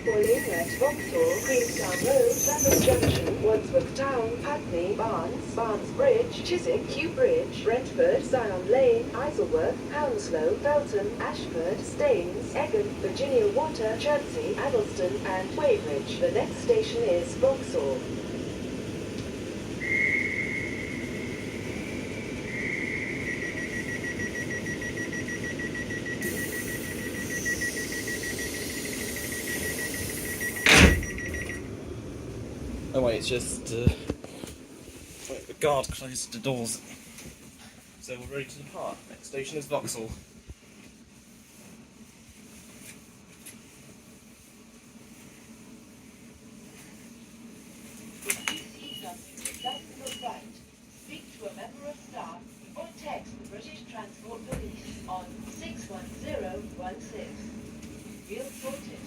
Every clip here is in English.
Falling at Vauxhall, Queenstown Road, Clapham Junction, Wandsworth Town, Putney, Barnes Bridge, Chiswick, Kew Bridge, Brentford, Syon Lane, Isleworth, Hounslow, Feltham, Ashford, Staines, Egham, Virginia Water, Chertsey, Addleston and Weybridge. The next station is Vauxhall. Oh wait, it's just the guard closed the doors. So we're ready to depart. Next station is Vauxhall. Speak to a member of staff or text the British Transport Police on 61016. Feel sorted.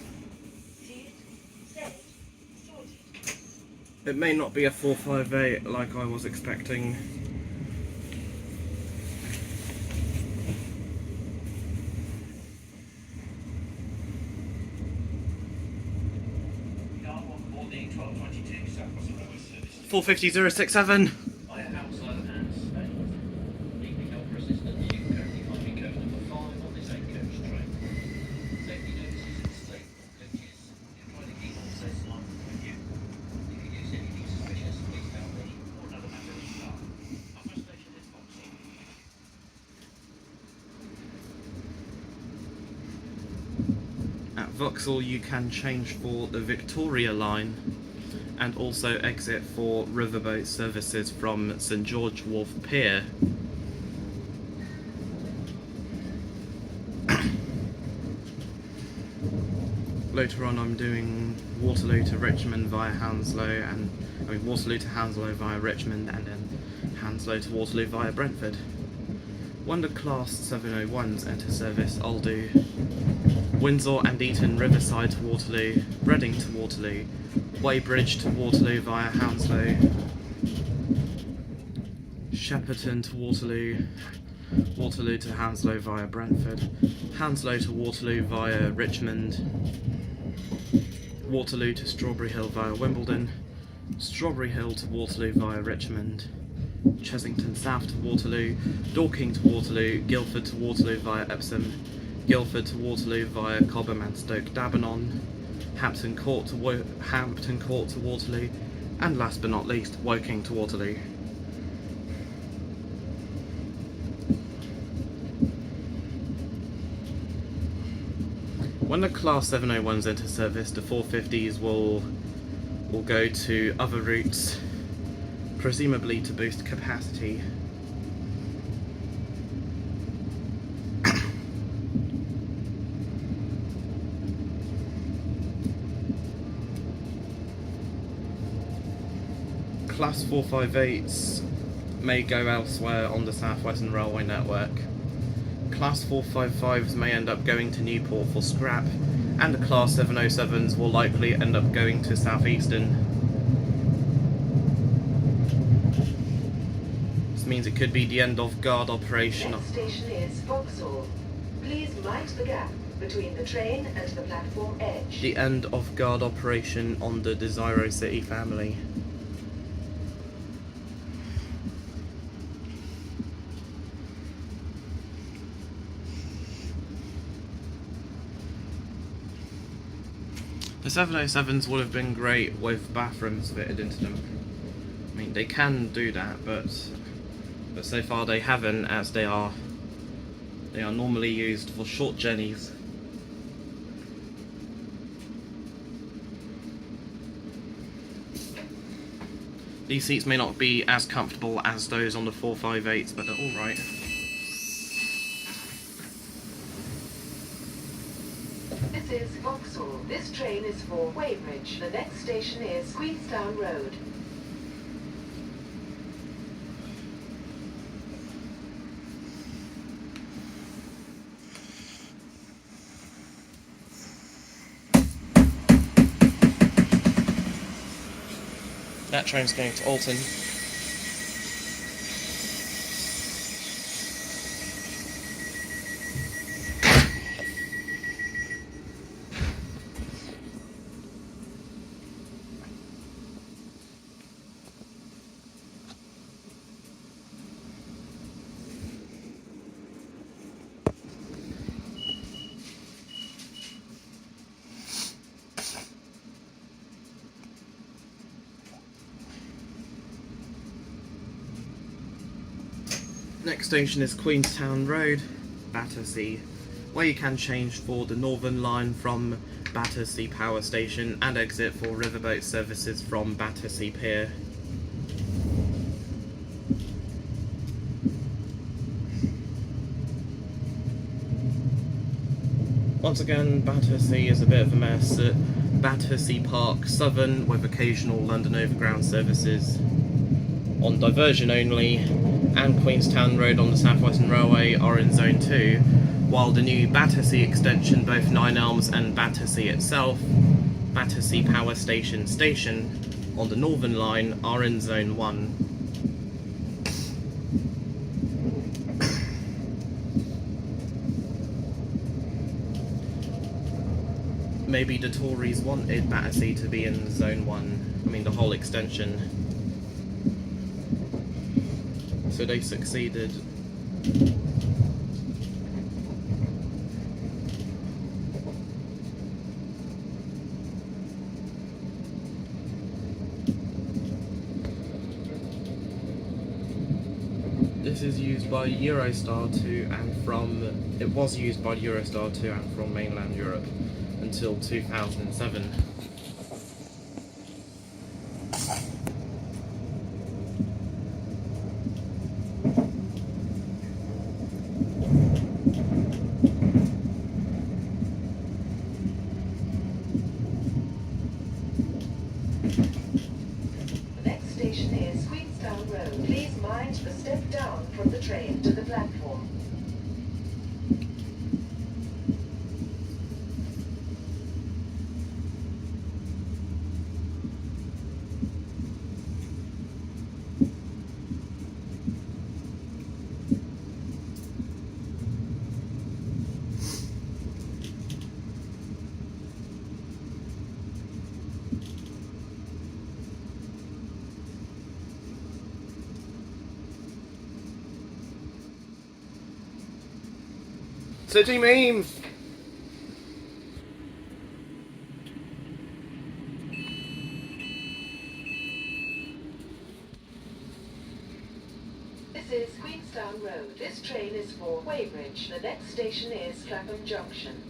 See it, said, sorted. It may not be a 458 like I was expecting. Boarding 1222 Southwest Railway Service. 450-067. Via Hounslow and Spain. Leaving help for assistance, you currently climbing coach number 5 on this 8-coach train. Safety notices and safe coaches. You're trying to keep all safe lines with you. If you use anything suspicious, please tell me or another member of staff. Our first station is Vauxhall. At Vauxhall you can change for the Victoria line and also exit for Riverboat services from St George Wharf Pier. Later on I'm doing Waterloo to Richmond via Hounslow Waterloo to Hounslow via Richmond and then Hounslow to Waterloo via Brentford. When the Class 701s enter service, I'll do Windsor and Eton Riverside to Waterloo, Reading to Waterloo, Weybridge to Waterloo via Hounslow, Shepperton to Waterloo, Waterloo to Hounslow via Brentford, Hounslow to Waterloo via Richmond, Waterloo to Strawberry Hill via Wimbledon, Strawberry Hill to Waterloo via Richmond, Chessington South to Waterloo, Dorking to Waterloo, Guildford to Waterloo via Epsom, Guildford to Waterloo via Cobham and Stoke-Dabenham, Hampton Court to Waterloo, and last but not least, Woking to Waterloo. When the Class 701s enter service, the 450s will go to other routes, presumably to boost capacity. Class 458s may go elsewhere on the Southwestern Railway network. Class 455s may end up going to Newport for scrap, and the Class 707s will likely end up going to Southeastern. This means it could be the end of guard operation. Next station is Vauxhall. Please mind the gap between the train and the platform edge. The end of guard operation on the Desiro City family. The 707s would have been great with bathrooms fitted into them. I mean, they can do that, but so far they haven't, as they are normally used for short journeys. These seats may not be as comfortable as those on the 458s, but they're alright. This is Vauxhall. This train is for Weybridge. The next station is Queenstown Road. That train's going to Alton. Next station is Queenstown Road Battersea, where you can change for the Northern Line from Battersea Power Station and exit for Riverboat services from Battersea Pier. Once again, Battersea is a bit of a mess. Battersea Park Southern with occasional London Overground services on diversion only, and Queenstown Road on the Southeastern Railway are in Zone 2, while the new Battersea extension, both Nine Elms and Battersea itself, Battersea Power Station on the Northern Line, are in Zone 1. Maybe the Tories wanted Battersea to be in Zone 1, I mean the whole extension. So they succeeded. This is used by Eurostar to and from, it was used by Eurostar to and from mainland Europe until 2007. The next station is Queenstown Road. Please mind the step down from the train to the platform. City memes! This is Queenstown Road. This train is for Weybridge. The next station is Clapham Junction.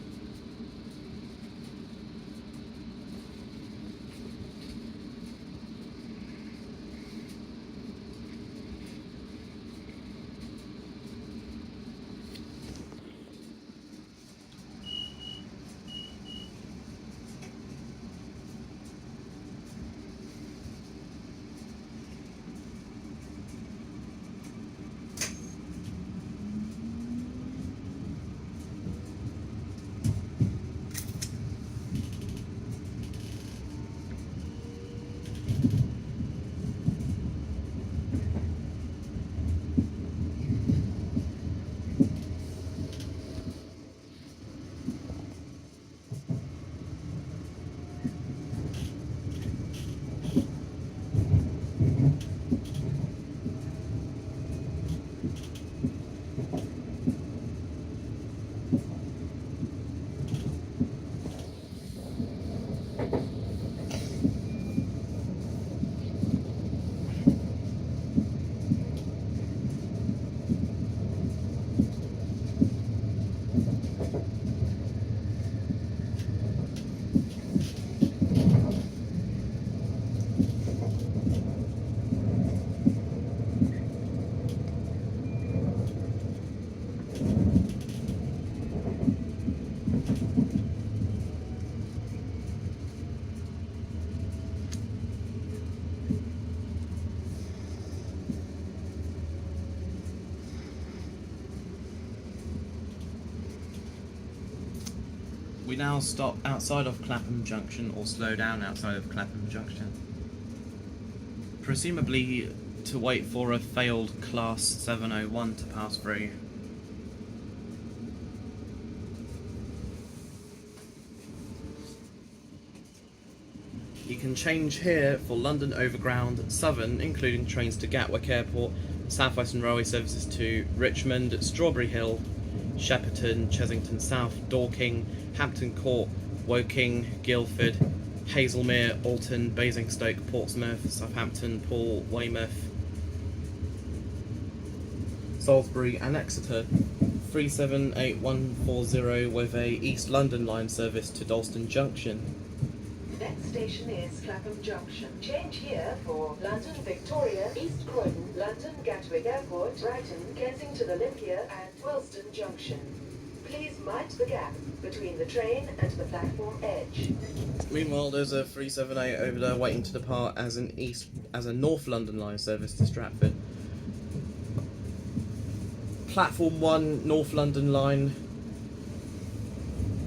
We now stop outside of Clapham Junction, or slow down outside of Clapham Junction, presumably to wait for a failed Class 701 to pass through. You can change here for London Overground, Southern, including trains to Gatwick Airport, Southeastern Railway services to Richmond, Strawberry Hill, Shepperton, Chessington South, Dorking, Hampton Court, Woking, Guildford, Haslemere, Alton, Basingstoke, Portsmouth, Southampton, Poole, Weymouth, Salisbury and Exeter. 378140 with a East London line service to Dalston Junction. Next station is Clapham Junction. Change here for London Victoria, East Croydon, London Gatwick Airport, Brighton, Kensington Olympia and Willesden Junction. Please mind the gap between the train and the platform edge. Meanwhile, there's a 378 over there waiting to depart as a North London line service to Stratford. Platform 1 North London line,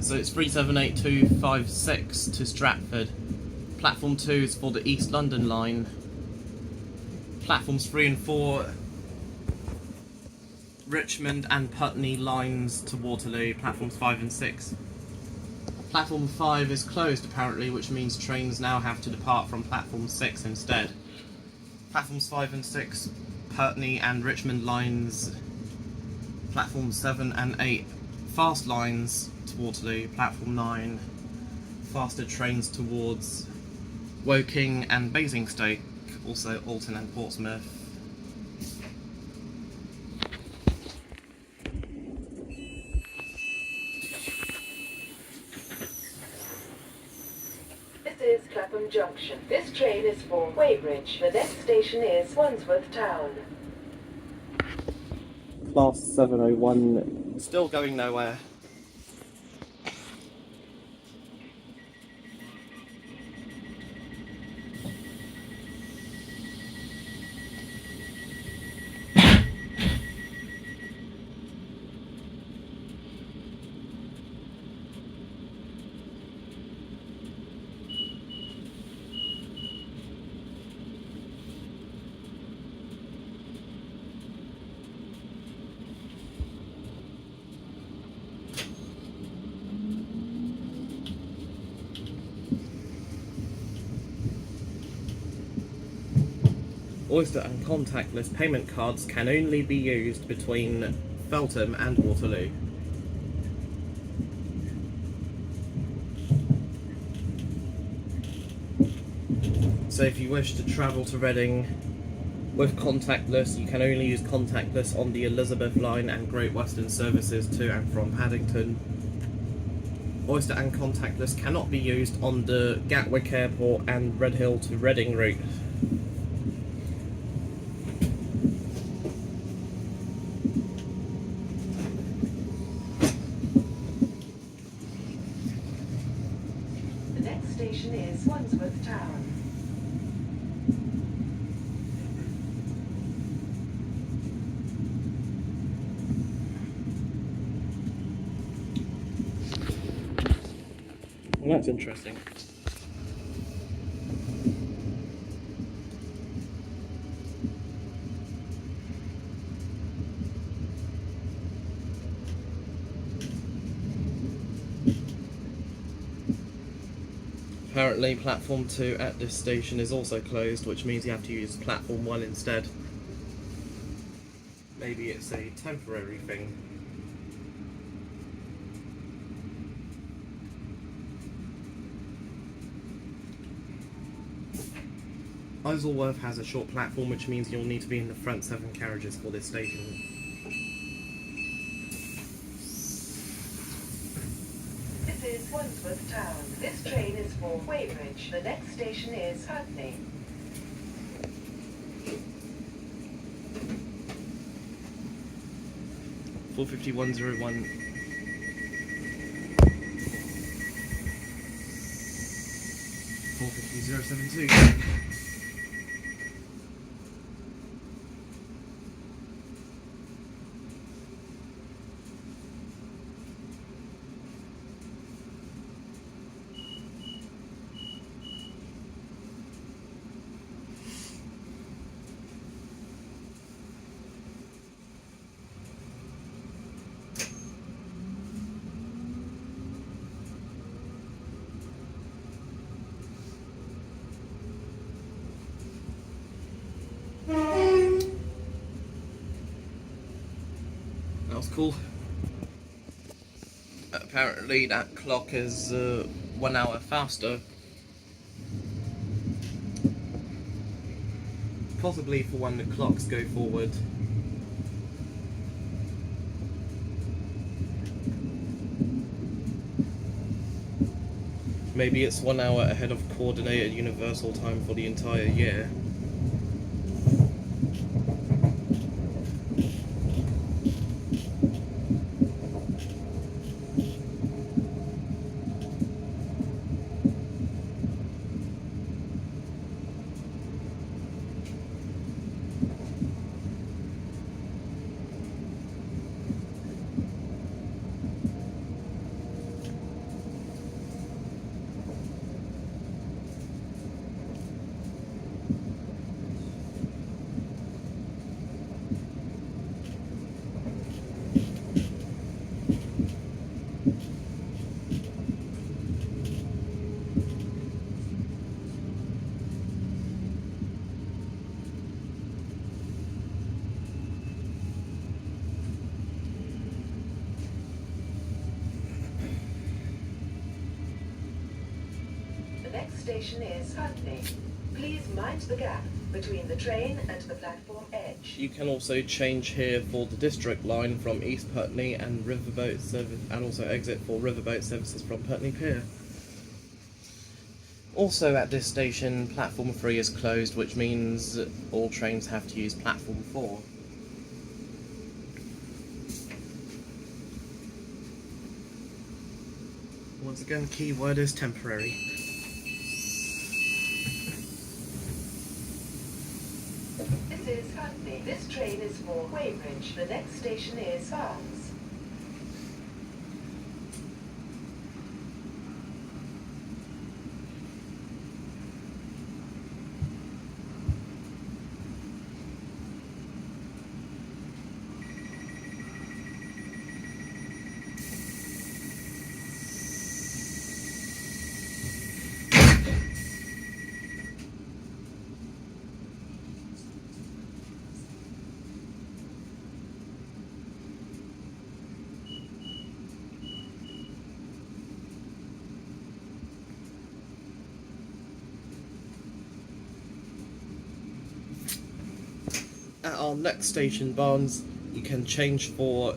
so it's 378256 to Stratford. Platform 2 is for the East London line. Platforms 3 and 4 Richmond and Putney lines to Waterloo. Platforms 5 and 6. Platform 5 is closed apparently, which means trains now have to depart from platform 6 instead. Platforms 5 and 6 Putney and Richmond lines. Platform 7 and 8 fast lines to Waterloo. Platform 9 faster trains towards Woking and Basingstoke, also Alton and Portsmouth. This is Clapham Junction. This train is for Weybridge. The next station is Wandsworth Town. Class 701 still going nowhere. Oyster and contactless payment cards can only be used between Feltham and Waterloo. So if you wish to travel to Reading with contactless, you can only use contactless on the Elizabeth line and Great Western services to and from Paddington. Oyster and contactless cannot be used on the Gatwick Airport and Redhill to Reading route. The next station is Wandsworth Town. Well, that's interesting. Apparently platform 2 at this station is also closed, which means you have to use platform 1 instead. Maybe it's a temporary thing. Isleworth has a short platform, which means you'll need to be in the front 7 carriages for this station. This is Wandsworth Town. This train is for Weybridge. The next station is Putney. (45101). (450.072). That was cool. Apparently that clock is 1 hour faster. Possibly for when the clocks go forward. Maybe it's 1 hour ahead of coordinated universal time for the entire year. The next station is Putney. Please mind the gap between the train and the platform edge. You can also change here for the district line from East Putney and Riverboat service, and also exit for Riverboat services from Putney Pier. Also at this station, platform 3 is closed, which means all trains have to use platform 4. Once again, keyword is temporary. This is Putney. This train is for Weybridge. The next station is Barnes. At our next station, Barnes, you can change for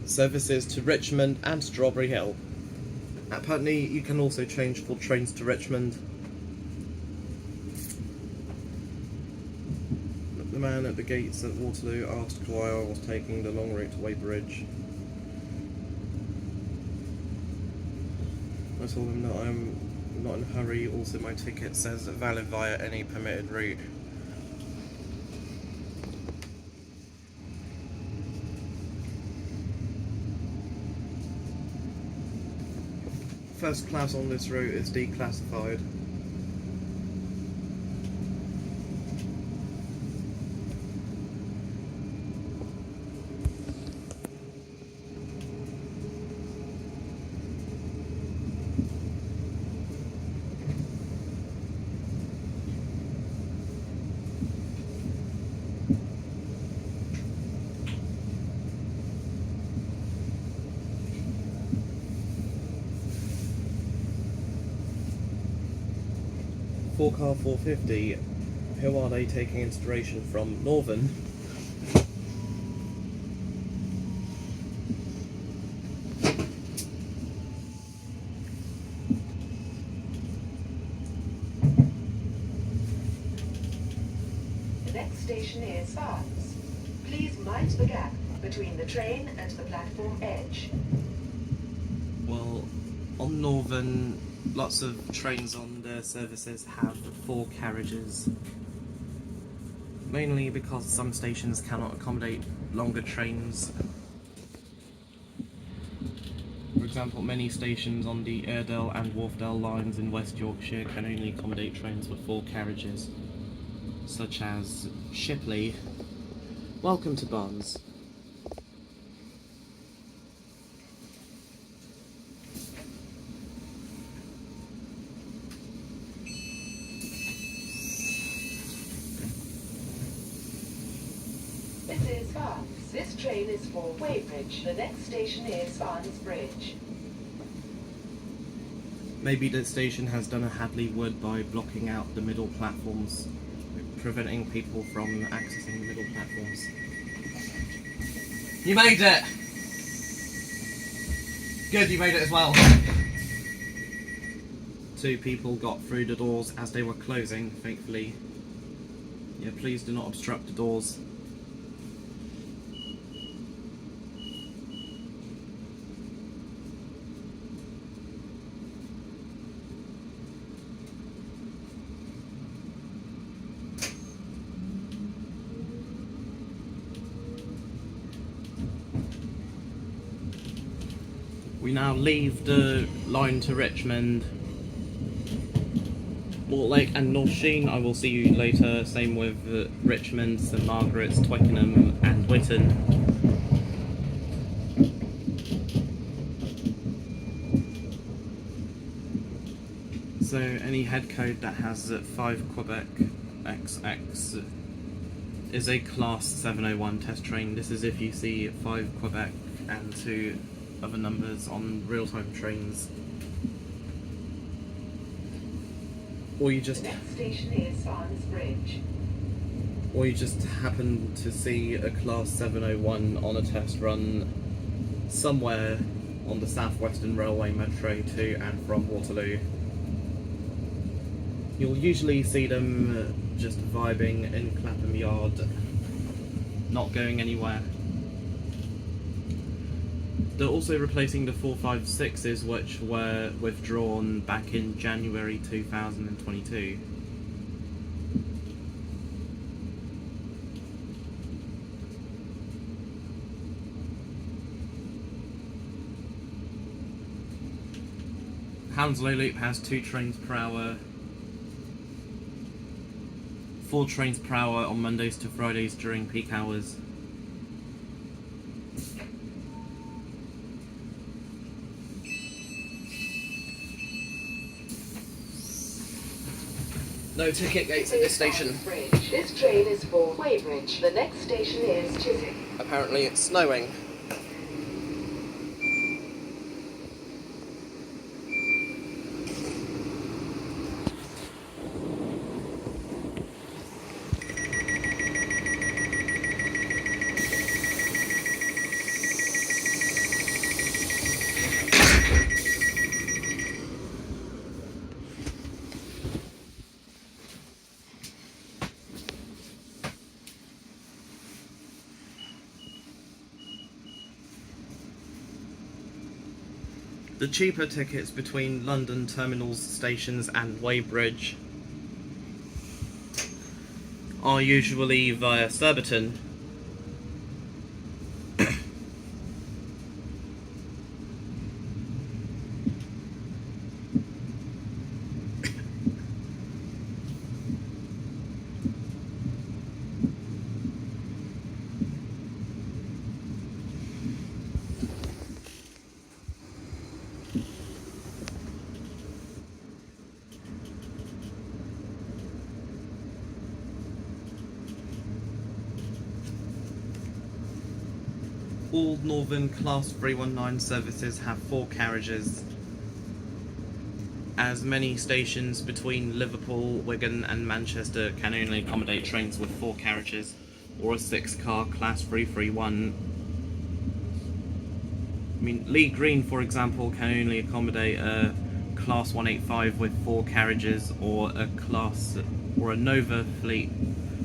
services to Richmond and Strawberry Hill. At Putney, you can also change for trains to Richmond. The man at the gates at Waterloo asked why I was taking the long route to Weybridge. I told him that I'm not in a hurry. Also, my ticket says valid via any permitted route. First class on this route is declassified. Car 450, who are they taking inspiration from? Northern. The next station is Barnes. Please mind the gap between the train and the platform edge. Well, on Northern, lots of trains on their services have 4 carriages. Mainly because some stations cannot accommodate longer trains. For example, many stations on the Airedale and Wharfdale lines in West Yorkshire can only accommodate trains with 4 carriages, such as Shipley. Welcome to Barnes. This is Barnes. This train is for Weybridge. The next station is Barnes Bridge. Maybe the station has done a Hadley Wood by blocking out the middle platforms, preventing people from accessing the middle platforms. You made it! Good, you made it as well. 2 people got through the doors as they were closing, thankfully. Yeah, please do not obstruct the doors. We now leave the line to Richmond, Mortlake and North Sheen. I will see you later. Same with Richmond, St Margaret's, Twickenham and Whitton. So any head code that has 5 Quebec XX is a Class 701 test train. This is if you see 5 Quebec and 2 other numbers on real-time trains. Or you just... The next station is Wandsworth. Or you just happen to see a Class 701 on a test run somewhere on the Southeastern Railway Metro to and from Waterloo. You'll usually see them just vibing in Clapham Yard, not going anywhere. They're also replacing the 456s, which were withdrawn back in January 2022. Hounslow Loop has 2 trains per hour, 4 trains per hour on Mondays to Fridays during peak hours. No ticket gates at this station. This train is for Weybridge. The next station is Chiswick. Apparently it's snowing. The cheaper tickets between London terminals, stations and Weybridge are usually via Surbiton. All Northern Class 319 services have 4 carriages, as many stations between Liverpool, Wigan and Manchester can only accommodate trains with 4 carriages or a 6-car Class 331. I mean, Lee Green, for example, can only accommodate a Class 185 with 4 carriages, or a Nova Fleet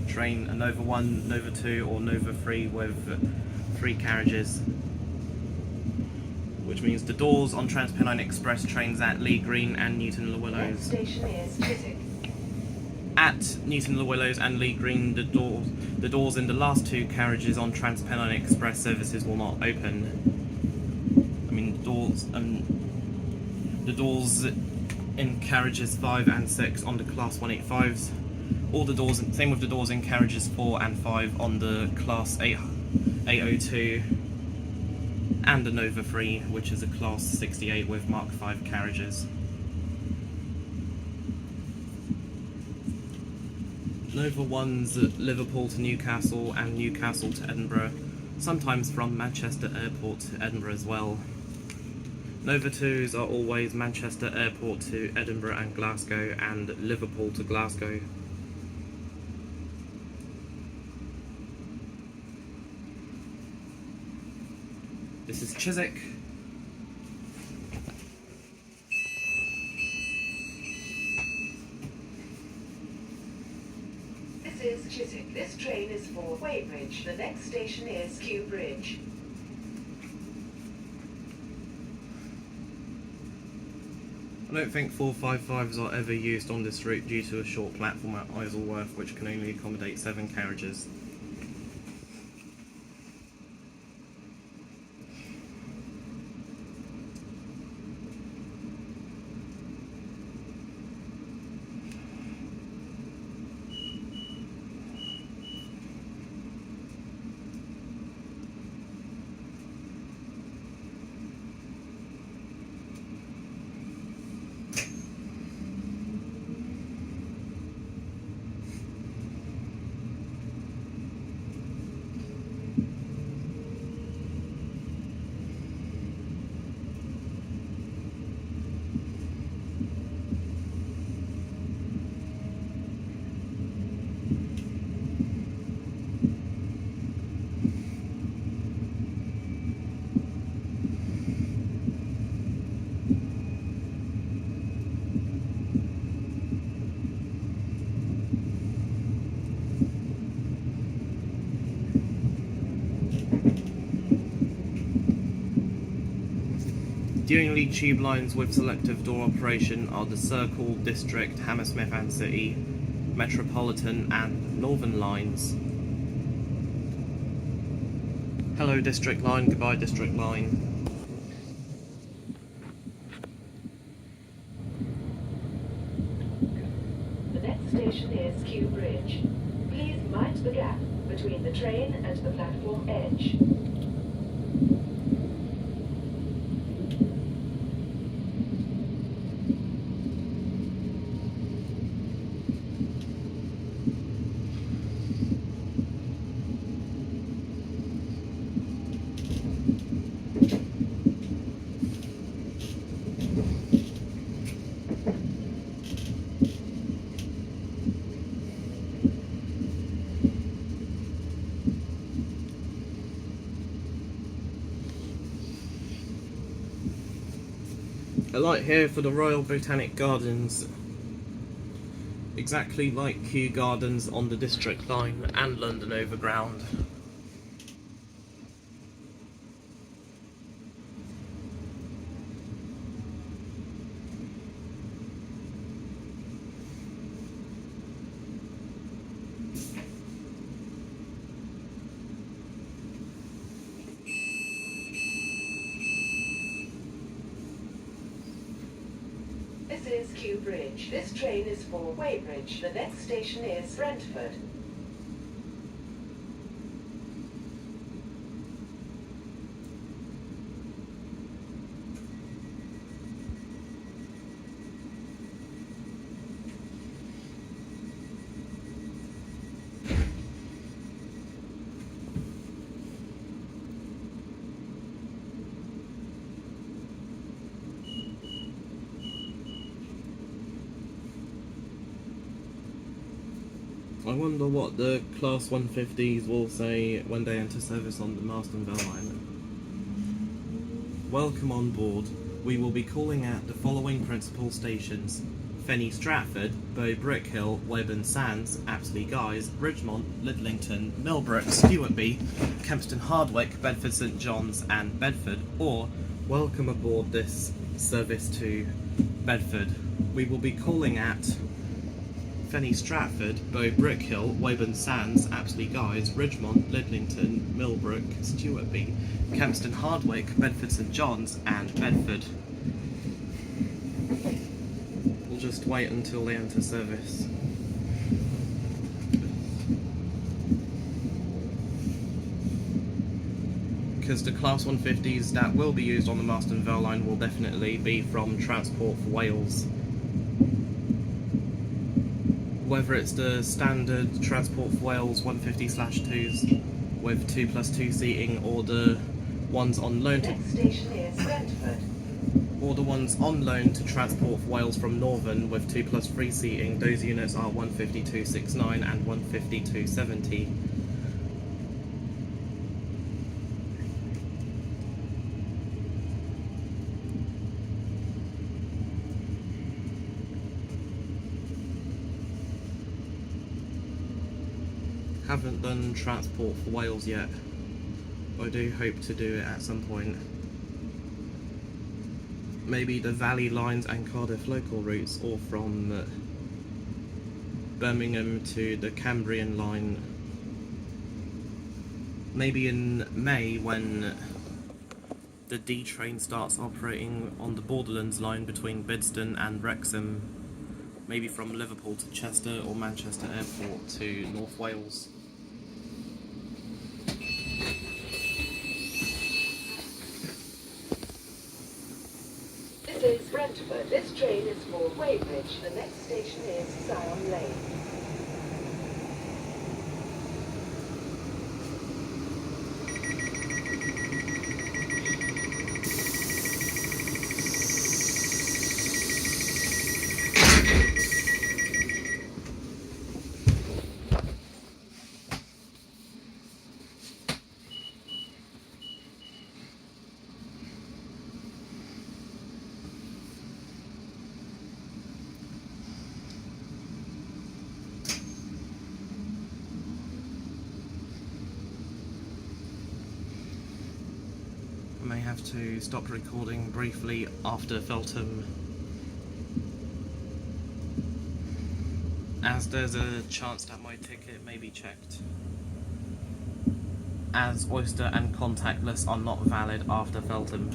train, a Nova 1, Nova 2 or Nova 3 with 3 carriages, which means the doors on Transpennine Express trains at Lee Green and Newton-le-Willows. Station is Chiswick. At Newton-le-Willows and Lee Green, the doors in the last 2 carriages on Transpennine Express services will not open. I mean, the doors in carriages 5 and 6 on the Class 185s. All the doors, same with the doors in carriages 4 and 5 on the Class 802 and the Nova 3, which is a Class 68 with Mark 5 carriages. Nova 1's Liverpool to Newcastle and Newcastle to Edinburgh, sometimes from Manchester Airport to Edinburgh as well. Nova 2's are always Manchester Airport to Edinburgh and Glasgow, and Liverpool to Glasgow. This is Chiswick. is Chiswick. This train is for Weybridge. The next station is Kew Bridge. I don't think 455s are ever used on this route due to a short platform at Isleworth, which can only accommodate 7 carriages. The only tube lines with selective door operation are the Circle, District, Hammersmith and City, Metropolitan and Northern lines. Hello District Line, goodbye District Line. The next station is Kew Bridge. Please mind the gap between the train and the platform edge. A light here for the Royal Botanic Gardens, exactly like Kew Gardens on the District Line and London Overground. This is Kew Bridge. This train is for Weybridge. The next station is Brentford. I wonder what the Class 150s will say when they enter service on the Marston Bell Line. Welcome on board. We will be calling at the following principal stations: Fenny Stratford, Bow Brickhill, Webburn Sands, Apsley Guys, Ridgemont, Lidlington, Millbrook, Stewartby, Kempston Hardwick, Bedford St John's and Bedford, or welcome aboard this service to Bedford. We will be calling at Fenny Stratford, Bow Brickhill, Weyburn Sands, Apsley Guys, Ridgemont, Lidlington, Millbrook, Stewartby, Kempston Hardwick, Bedford St John's and Bedford. We'll just wait until they enter service. Because the Class 150s that will be used on the Marston Vale line will definitely be from Transport for Wales. Whether it's the standard Transport for Wales 150/2s with 2+2 seating, or the ones on loan to Next station is Brentford. or the ones on loan to Transport for Wales from Northern with 2+3 seating, those units are 15269 and 15270. Haven't done Transport for Wales yet. I do hope to do it at some point. Maybe the Valley Lines and Cardiff local routes, or from Birmingham to the Cambrian line. Maybe in May, when the D train starts operating on the Borderlands line between Bidston and Wrexham, maybe from Liverpool to Chester or Manchester Airport to North Wales. This is Brentford. This train is for Weybridge. The next station is Syon Lane. I may have to stop recording briefly after Feltham, as there's a chance that my ticket may be checked, as Oyster and contactless are not valid after Feltham.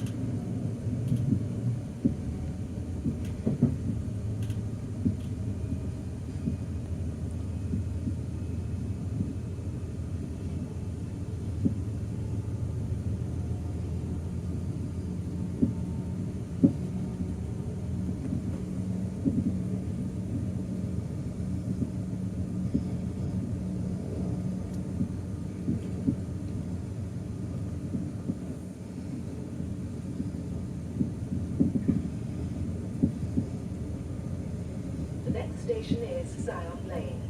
Station is Syon Lane.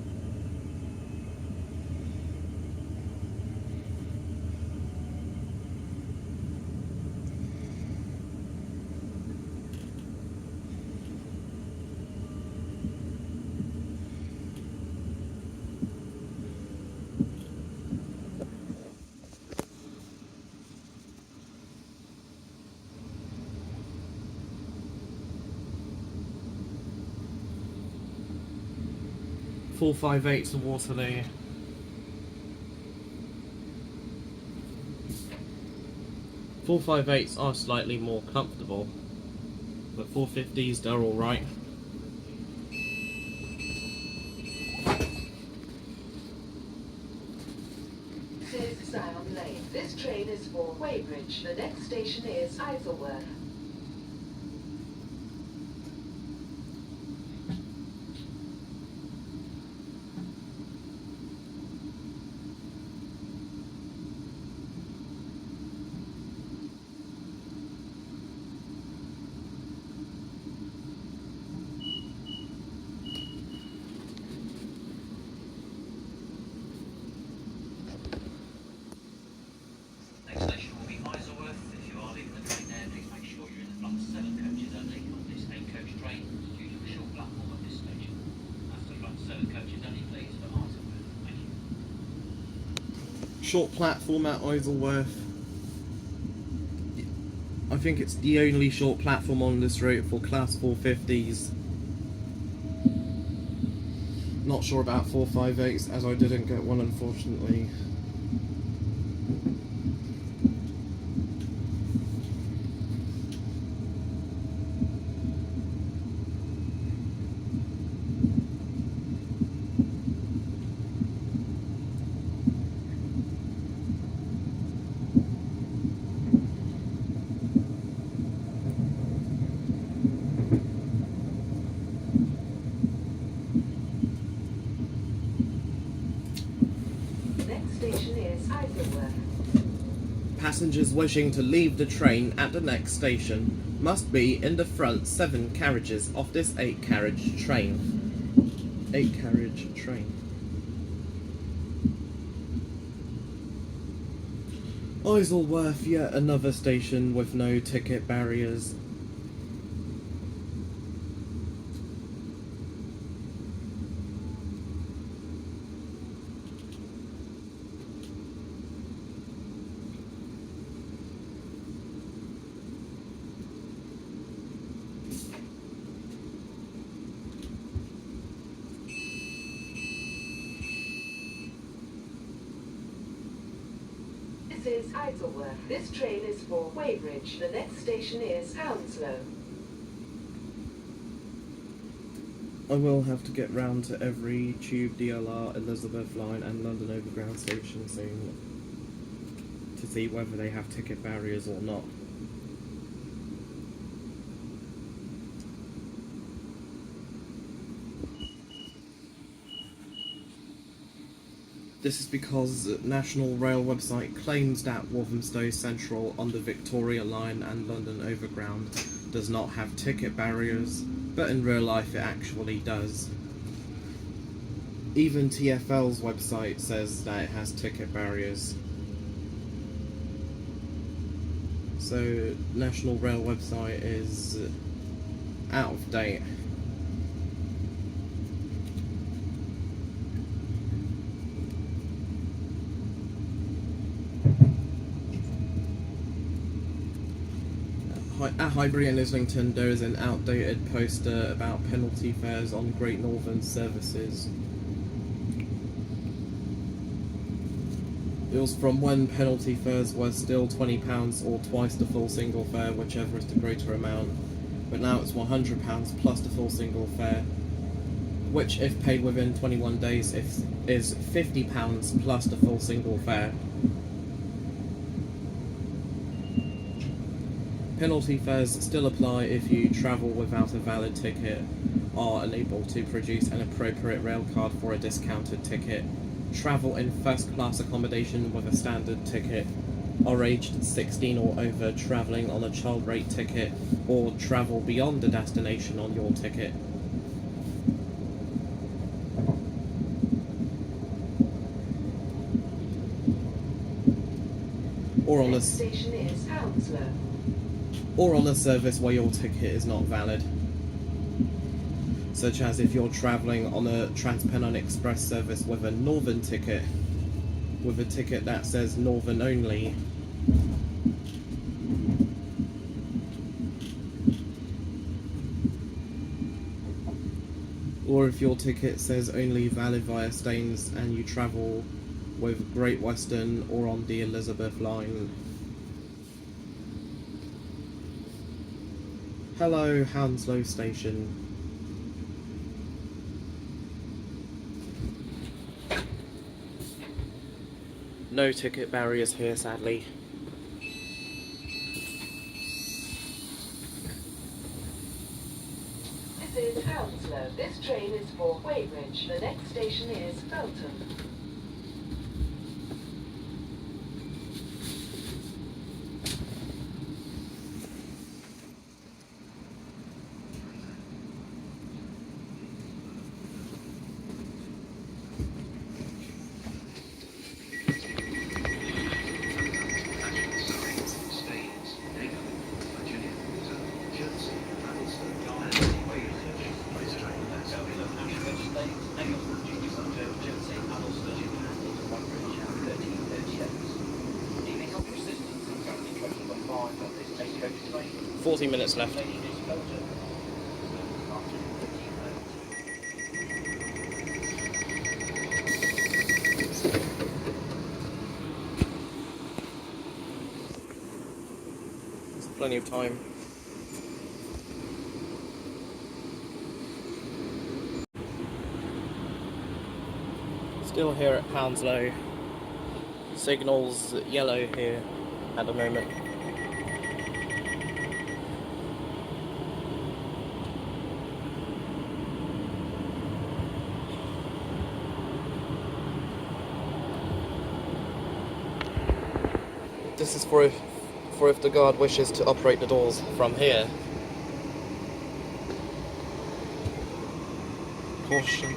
Four 458 to Waterloo. Four 458s are slightly more comfortable, but 450s, they're alright. This is Syon Lane. This train is for Weybridge. The next station is Isleworth. Next station will be Isleworth. If you are leaving the train there, please make sure you're in the front 7 coaches only on this 8-coach train, due to a short platform at this station. That's the front 7 coaches only, please, for Isleworth. Thank you. Short platform at Isleworth. I think it's the only short platform on this route for class 450s. Not sure about 458s, as I didn't get one, unfortunately. Passengers wishing to leave the train at the next station must be in the front 7 carriages of this 8-carriage train. 8-carriage train. Isleworth, yet another station with no ticket barriers. This is Isleworth. This train is for Weybridge. The next station is Hounslow. I will have to get round to every Tube, DLR, Elizabeth Line and London Overground station soon to see whether they have ticket barriers or not. This is because National Rail website claims that Walthamstow Central on the Victoria Line and London Overground does not have ticket barriers, but in real life it actually does. Even TfL's website says that it has ticket barriers. So National Rail website is out of date. At Highbury and Islington there is an outdated poster about penalty fares on Great Northern services. It was from when penalty fares were still £20 or twice the full single fare, whichever is the greater amount, but now it's £100 plus the full single fare, which if paid within 21 days is £50 plus the full single fare. Penalty fares still apply if you travel without a valid ticket, are unable to produce an appropriate rail card for a discounted ticket, travel in first class accommodation with a standard ticket, are aged 16 or over travelling on a child rate ticket, or travel beyond the destination on your ticket. Or on a station is Hounslow. Or on a service where your ticket is not valid, such as if you're travelling on a Transpennine Express service with a Northern ticket, with a ticket that says Northern only. Or if your ticket says only valid via Staines and you travel with Great Western or on the Elizabeth Line. Hello, Hounslow Station. No ticket barriers here, sadly. This is Hounslow. This train is for Weybridge. The next station is Feltham. Train. 40 minutes left. There's plenty of time. Still here at Hounslow. Signals yellow here at the moment. This is for if the guard wishes to operate the doors from here. Caution.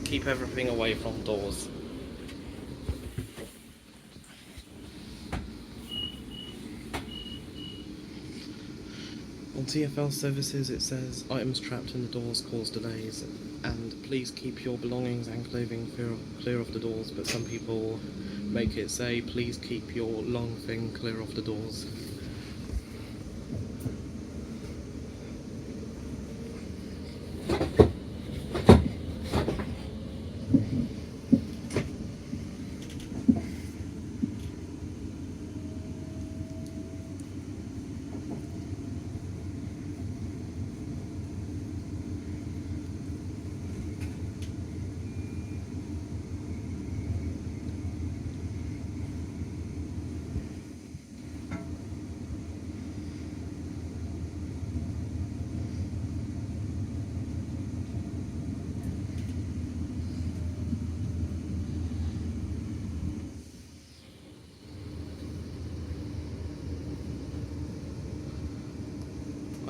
Keep everything away from doors. On TfL services it says items trapped in the doors cause delays, and please keep your belongings and clothing clear of the doors, but some people make it say please keep your long thing clear of the doors.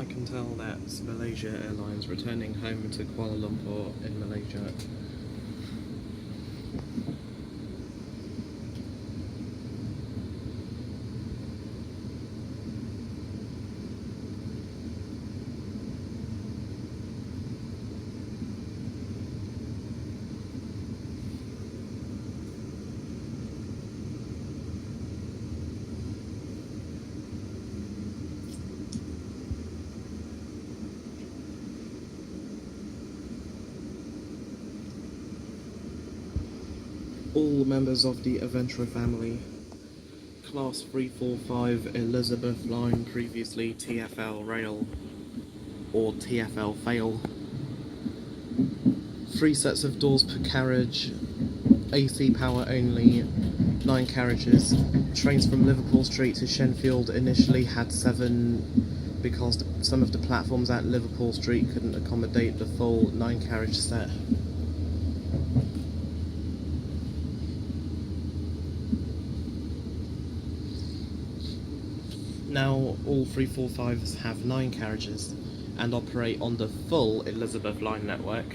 I can tell that's Malaysia Airlines returning home to Kuala Lumpur in Malaysia. All members of the Aventura family. Class 345 Elizabeth Line, previously TfL Rail or TfL Fail. 3 sets of doors per carriage, AC power only, 9 carriages. Trains from Liverpool Street to Shenfield initially had 7 because some of the platforms at Liverpool Street couldn't accommodate the full 9 carriage set. Now all 345s have 9 carriages and operate on the full Elizabeth Line network.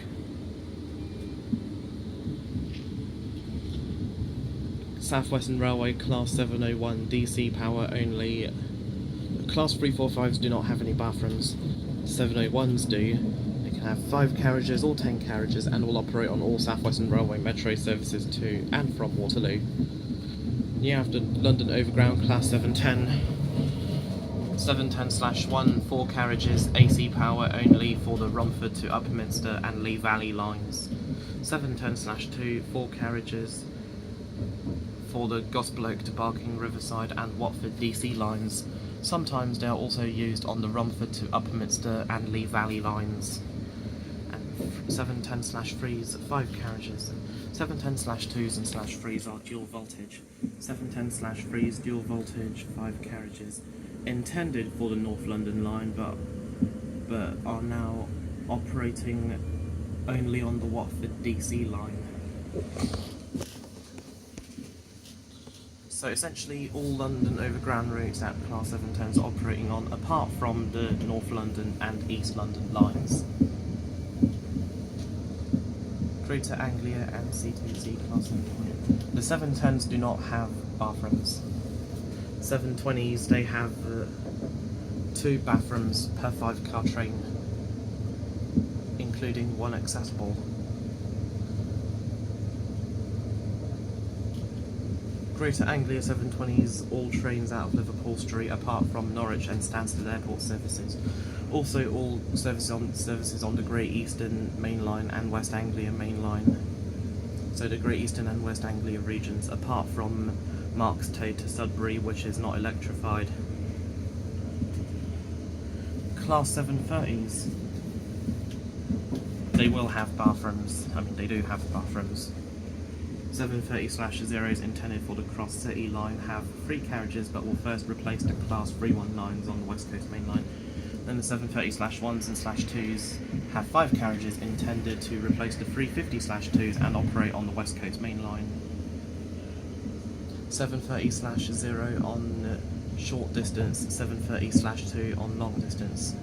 Southwestern Railway Class 701 DC power only. Class 345s do not have any bathrooms. 701s do. They can have 5 carriages or 10 carriages and will operate on all Southwestern Railway metro services to and from Waterloo. You have the London Overground Class 710. 710/1, 4 carriages, AC power only for the Romford to Upminster and Lee Valley lines. 710/2, 4 carriages for the Gospel Oak to Barking, Riverside and Watford DC lines. Sometimes they are also used on the Romford to Upminster and Lee Valley lines. And 710/3s, 5 carriages. 710/2s and /3s are dual voltage. 710/3s dual voltage, 5 carriages. Intended for the North London line, but are now operating only on the Watford DC line. So essentially all London Overground routes at Class 710s are operating on, apart from the North London and East London lines. Greater Anglia and C2C Class 720. The 710s do not have bathrooms. 720s, they have 2 bathrooms per 5-car train, including 1 accessible. Greater Anglia 720s, all trains out of Liverpool Street apart from Norwich and Stansted Airport services. Also all services on the Great Eastern Main Line and West Anglia Main Line. So the Great Eastern and West Anglia regions, apart from Markstow to Sudbury, which is not electrified. Class 730s, they will have bathrooms. I mean, they do have bathrooms. 730/0s intended for the Cross City line have 3 carriages, but will first replace the Class 319s on the West Coast Main Line. Then the 730/1s and /2s have 5 carriages intended to replace the 350/2s and operate on the West Coast Main Line. 730/0 on short distance, 730/2 on long distance.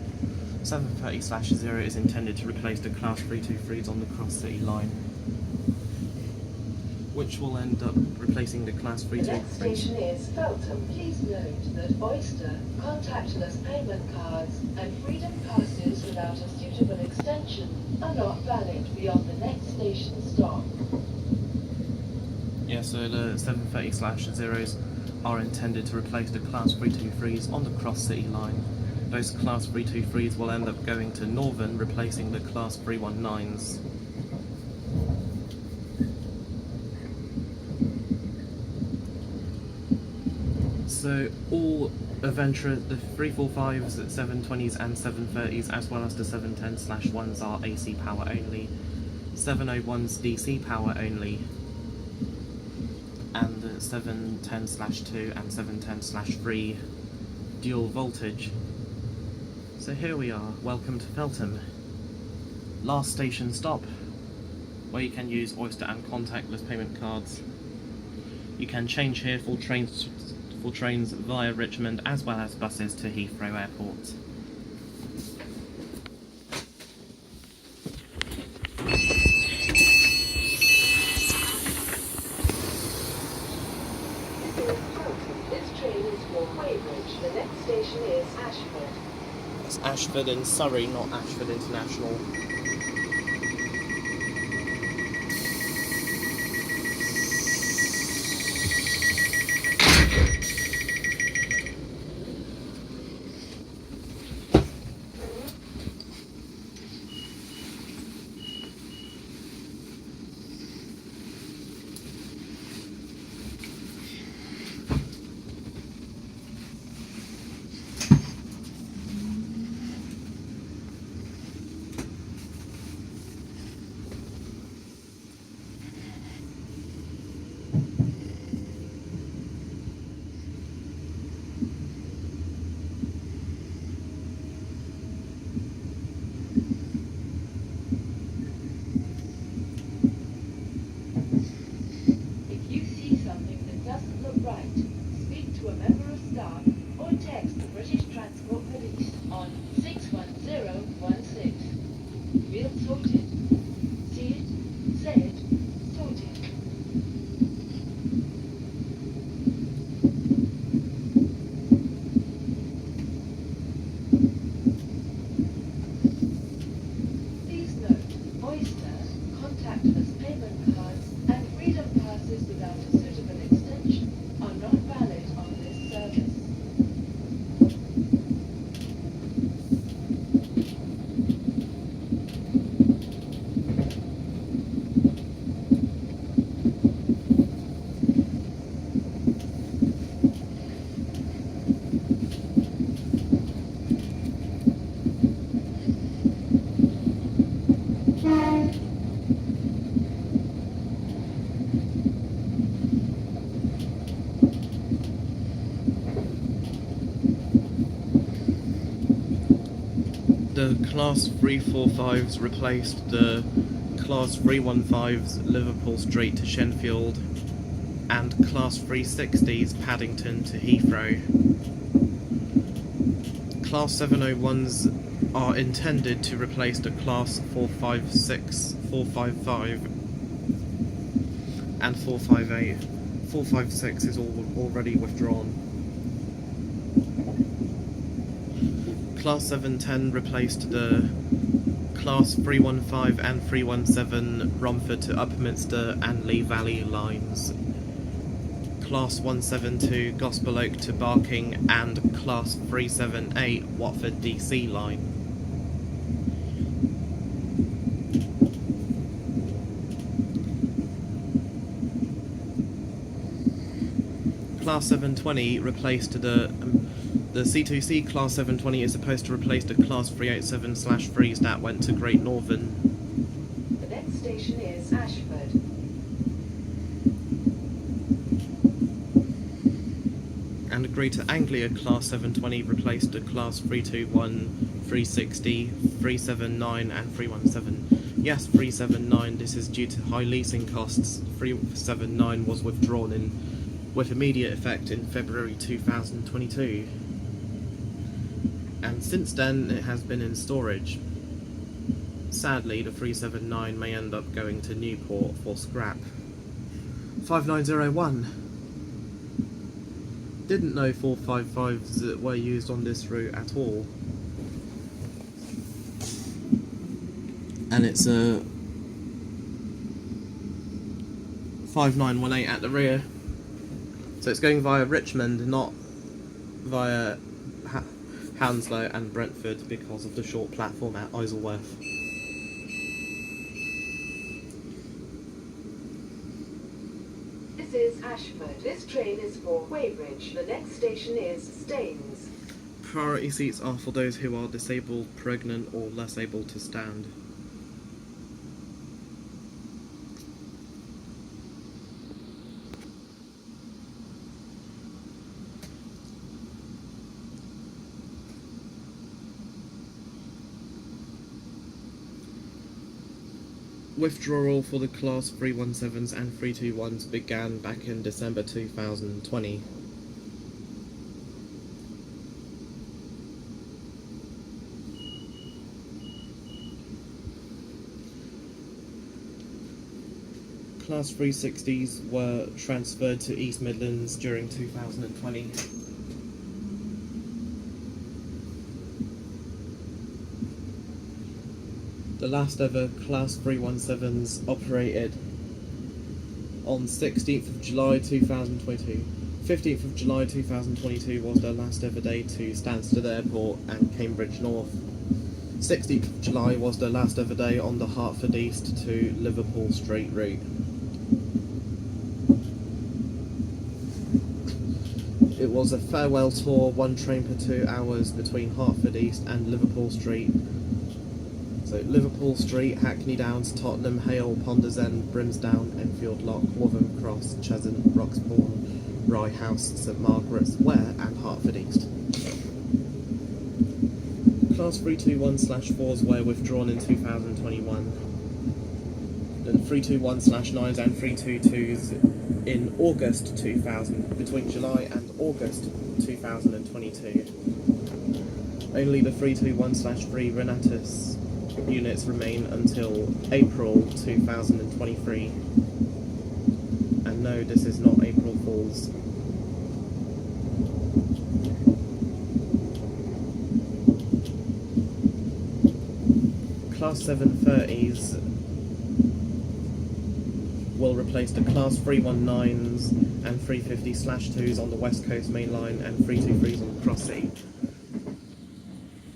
730/0 is intended to replace the Class 323s on the Cross City line, which will end up replacing the Class 323s. The next station is Feltham. Please note that Oyster, contactless payment cards and Freedom passes without a suitable extension are not valid beyond the next station stop. Yeah, so the 730/0s are intended to replace the Class 323s on the Cross City line. Those Class 323s will end up going to Northern, replacing the Class 319s. So all Aventura, the 345s, 720s and 730s, as well as the 710/1s are AC power only. 701s DC power only. And the 710/2 and 710/3 dual voltage. So here we are, welcome to Feltham. Last station stop, where you can use Oyster and contactless payment cards. You can change here for trains via Richmond as well as buses to Heathrow Airport. is for Weybridge. The next station is Ashford. That's Ashford in Surrey, not Ashford International. Oyster, contactless payment cards, and freedom passes without a suitable extension are not valid on this service. The Class 345s replaced the Class 315s Liverpool Street to Shenfield and Class 360s Paddington to Heathrow. Class 701s are intended to replace the Class 456, 455 and 458. 456 is already withdrawn. Class 710 replaced the Class 315 and 317 Romford to Upminster and Lee Valley lines, Class 172 Gospel Oak to Barking and Class 378 Watford DC line. Class 720 replaced the C2C Class 720 is supposed to replace the Class 387/3s that went to Great Northern. The next station is Ashford. And the Greater Anglia Class 720 replaced the Class 321, 360, 379 and 317. Yes, 379, this is due to high leasing costs. 379 was withdrawn with immediate effect in February 2022. And since then it has been in storage. Sadly, the 379 may end up going to Newport for scrap. 5901. Didn't know 455s were used on this route at all. And it's a 5918 at the rear. So it's going via Richmond, not via Hounslow and Brentford because of the short platform at Isleworth. This is Ashford. This train is for Weybridge. The next station is Staines. Priority seats are for those who are disabled, pregnant or less able to stand. Withdrawal for the Class 317s and 321s began back in December 2020. Class 360s were transferred to East Midlands during 2020. The last ever Class 317s operated on 16th of July 2022. 15th of July 2022 was their last ever day to Stansted Airport and Cambridge North. 16th of July was their last ever day on the Hertford East to Liverpool Street route. It was a farewell tour, 1 train per 2 hours between Hertford East and Liverpool Street. So Liverpool Street, Hackney Downs, Tottenham, Hale, Ponders End, Brimsdown, Enfield Lock, Whartham Cross, Chessington, Roxbourne, Rye House, St Margaret's, Ware and Hertford East. Class 321/4s were withdrawn in 2021. Then 321/9s and 322s in August 2000, between July and August 2022. Only the 321/3 Renatus units remain until April 2023. And no, this is not April Fool's. Class 730s will replace the Class 319s and 350/2s on the West Coast Main Line and 323s on the Cross Sea.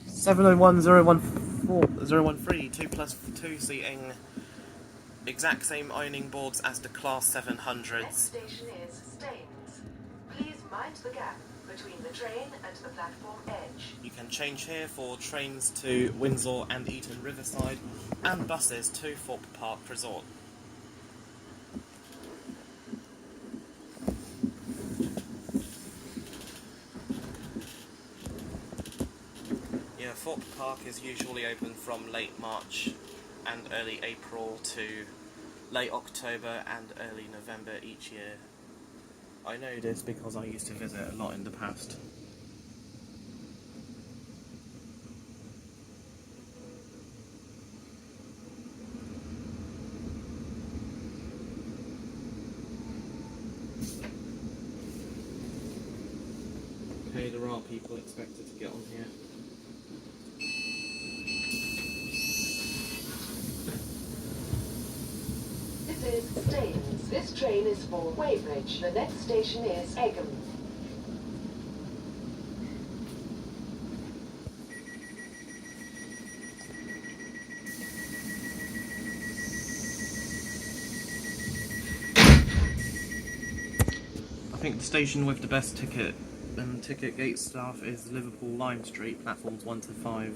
701/013, 2+2 seating, exact same ironing boards as the Class 700s. Next station is Staines. Please mind the gap between the train and the platform edge. You can change here for trains to Windsor and Eton Riverside and buses to Thorpe Park Resort. Yeah, Thorpe Park is usually open from late March and early April to late October and early November each year. I know this because I used to visit a lot in the past. Okay, there are people expected to get on here. This is Staines. This train is for Weybridge. The next station is Egham. I think the station with the best ticket gate staff is Liverpool Lime Street, platforms 1 to 5.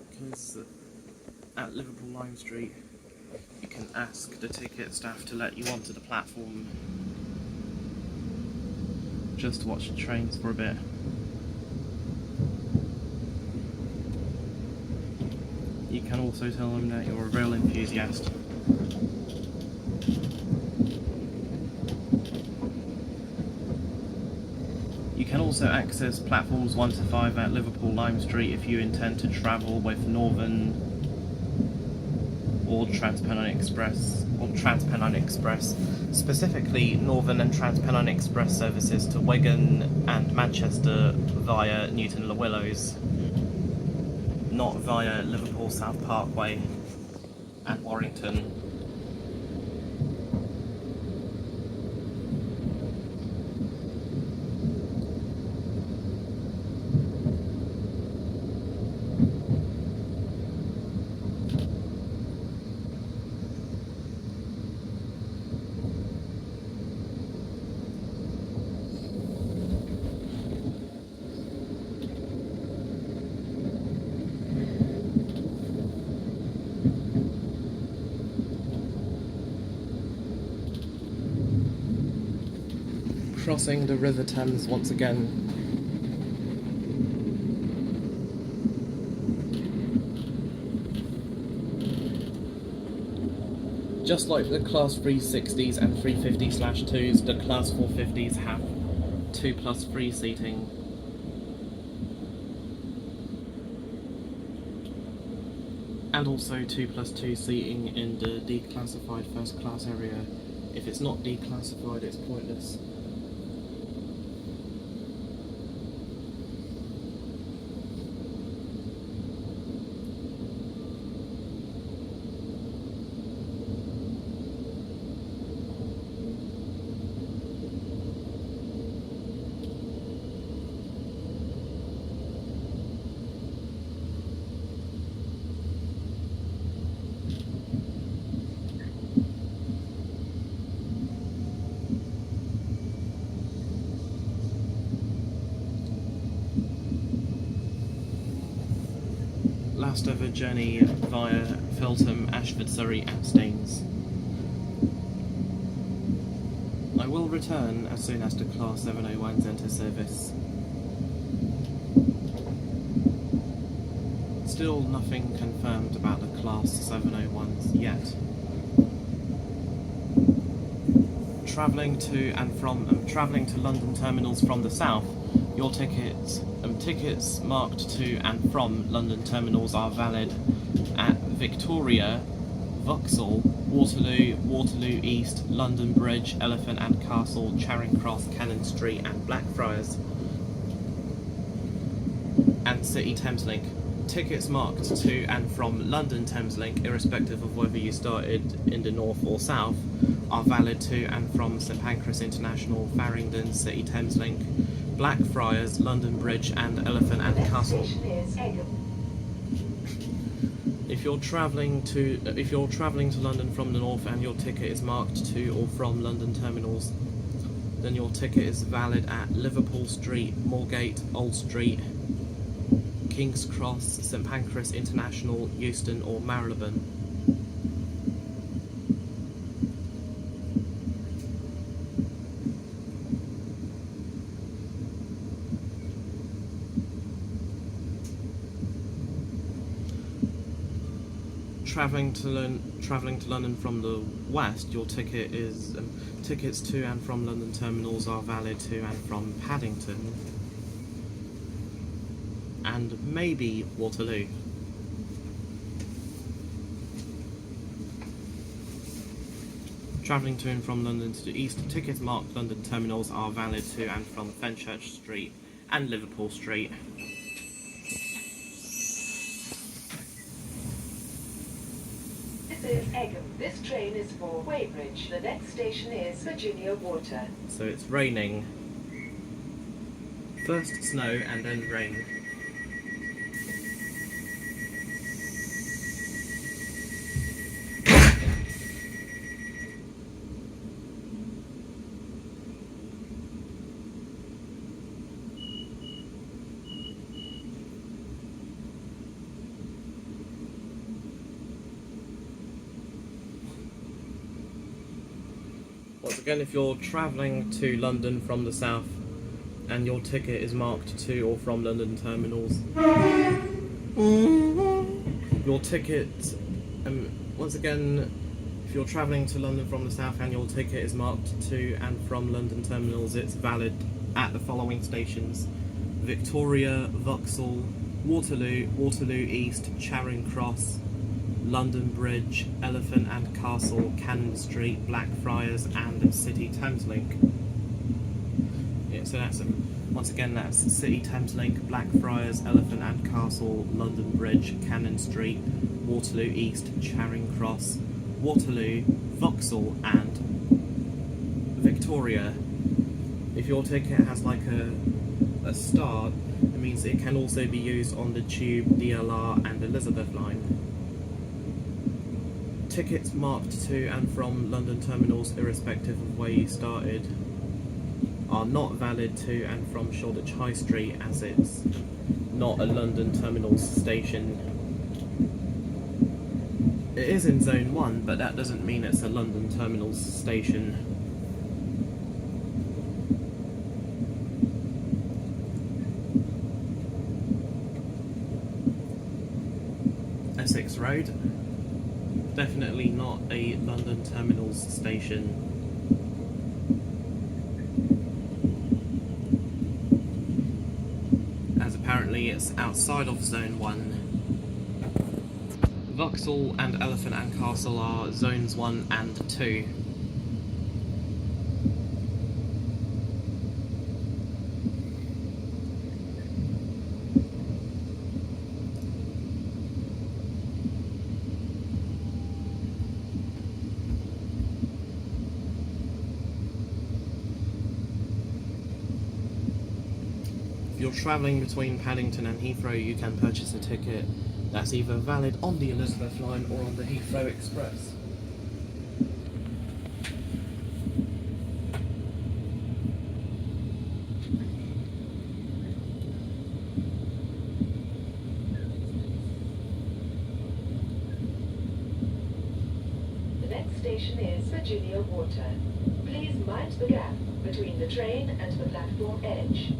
Because at Liverpool Lime Street you can ask the ticket staff to let you onto the platform just to watch the trains for a bit. You can also tell them that you're a real enthusiast. You can also access platforms 1 to 5 at Liverpool Lime Street if you intend to travel with Northern or Transpennine Express, specifically Northern and Transpennine Express services to Wigan and Manchester via Newton Le Willows, not via Liverpool South Parkway and Warrington. Crossing the River Thames once again. Just like the Class 360s and 350/2s, the Class 450s have 2+3 seating. And also 2+2 seating in the declassified first class area If it's not declassified, it's pointless. Last ever journey via Feltham, Ashford, Surrey and Staines. I will return as soon as the Class 701s enter service. Still nothing confirmed about the Class 701s yet. Travelling to London terminals from the south, your tickets marked to and from London terminals are valid at Victoria, Vauxhall, Waterloo, Waterloo East, London Bridge, Elephant and Castle, Charing Cross, Cannon Street and Blackfriars, and City Thameslink. Tickets marked to and from London Thameslink, irrespective of whether you started in the north or south, are valid to and from St Pancras International, Farringdon, City Thameslink, Blackfriars, London Bridge and Elephant and Castle. If you're travelling to London from the north and your ticket is marked to or from London terminals, then your ticket is valid at Liverpool Street, Moorgate, Old Street, King's Cross, St Pancras International, Euston or Marylebone. Travelling to London from the west, your tickets to and from London terminals are valid to and from Paddington and maybe Waterloo. Travelling to and from London to the east, tickets marked London terminals are valid to and from Fenchurch Street and Liverpool Street. This is Egham. This train is for Weybridge. The next station is Virginia Water. So it's raining. First snow and then rain. Once again, if you're travelling to London from the south and your ticket is marked to or from London terminals, your ticket, once again, if you're travelling to London from the south and your ticket is marked to and from London terminals, it's valid at the following stations: Victoria, Vauxhall, Waterloo, Waterloo East, Charing Cross, London Bridge, Elephant and Castle, Cannon Street, Blackfriars and City Thameslink. Yeah, so that's once again that's City Thameslink, Blackfriars, Elephant and Castle, London Bridge, Cannon Street, Waterloo East, Charing Cross, Waterloo, Vauxhall and Victoria. If your ticket has like a star, it means it can also be used on the Tube, DLR and Elizabeth line. Tickets marked to and from London terminals, irrespective of where you started, are not valid to and from Shoreditch High Street, as it's not a London terminals station. It is in Zone 1, but that doesn't mean it's a London terminals station. Essex Road. Definitely not a London terminals station. As apparently it's outside of Zone 1. Vauxhall and Elephant and Castle are Zones 1 and 2. you're travelling between Paddington and Heathrow, you can purchase a ticket that's either valid on the Elizabeth line or on the Heathrow Express. The next station is Virginia Water. Please mind the gap between the train and the platform edge.